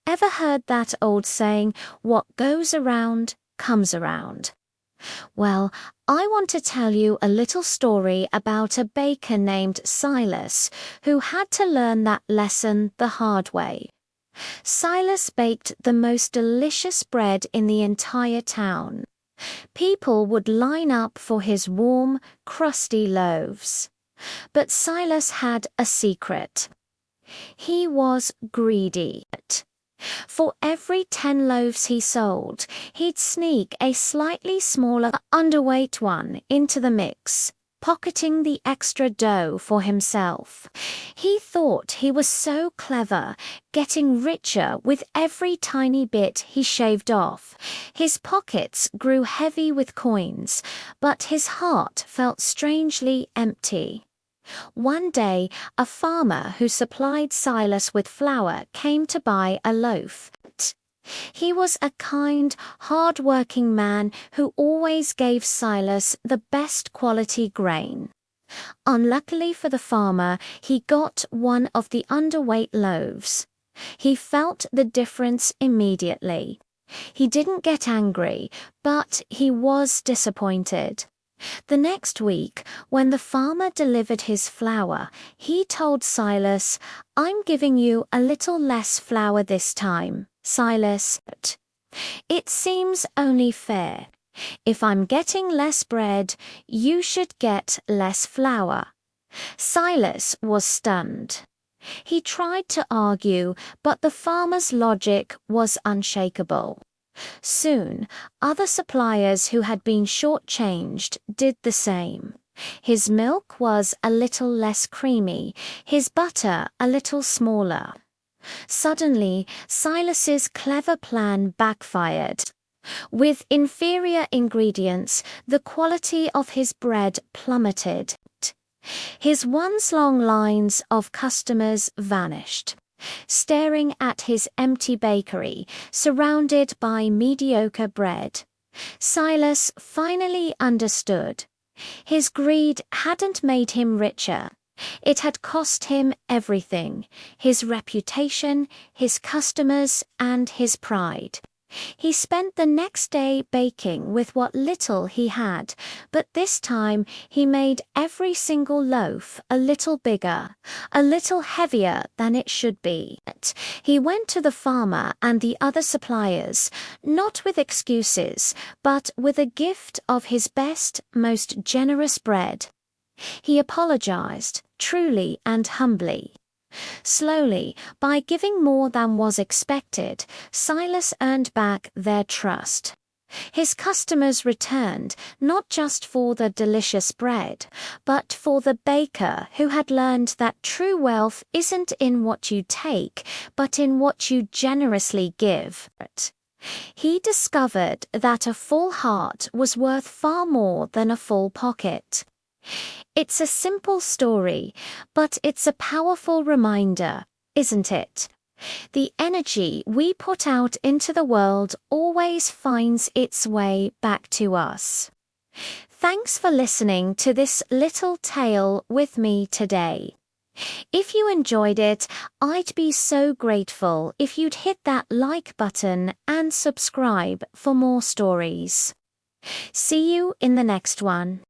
Ever heard that old saying, what goes around comes around? Well, I want to tell you a little story about a baker named Silas who had to learn that lesson the hard way. Silas baked the most delicious bread in the entire town. People would line up for his warm, crusty loaves. But Silas had a secret. He was greedy. For every 10 loaves he sold, he'd sneak a slightly smaller, underweight one into the mix, pocketing the extra dough for himself. He thought he was so clever, getting richer with every tiny bit he shaved off. His pockets grew heavy with coins, but his heart felt strangely empty. One day, a farmer who supplied Silas with flour came to buy a loaf. He was a kind, hard-working man who always gave Silas the best quality grain. Unluckily for the farmer, he got one of the underweight loaves. He felt the difference immediately. He didn't get angry, but he was disappointed. The next week, when the farmer delivered his flour, he told Silas, "I'm giving you a little less flour this time, Silas. It seems only fair. If I'm getting less bread, you should get less flour." Silas was stunned. He tried to argue, but the farmer's logic was unshakable. Soon, other suppliers who had been shortchanged did the same. His milk was a little less creamy, his butter a little smaller. Suddenly, Silas's clever plan backfired. With inferior ingredients, the quality of his bread plummeted. His once long lines of customers vanished. Staring at his empty bakery, surrounded by mediocre bread, Silas finally understood. His greed hadn't made him richer. It had cost him everything: his reputation, his customers, and his pride. He spent the next day baking with what little he had, but this time he made every single loaf a little bigger, a little heavier than it should be. He went to the farmer and the other suppliers, not with excuses, but with a gift of his best, most generous bread. He apologized, truly and humbly. Slowly, by giving more than was expected, Silas earned back their trust. His customers returned, not just for the delicious bread, but for the baker who had learned that true wealth isn't in what you take, but in what you generously give. He discovered that a full heart was worth far more than a full pocket. It's a simple story, but it's a powerful reminder, isn't it? The energy we put out into the world always finds its way back to us. Thanks for listening to this little tale with me today. If you enjoyed it, I'd be so grateful if you'd hit that like button and subscribe for more stories. See you in the next one.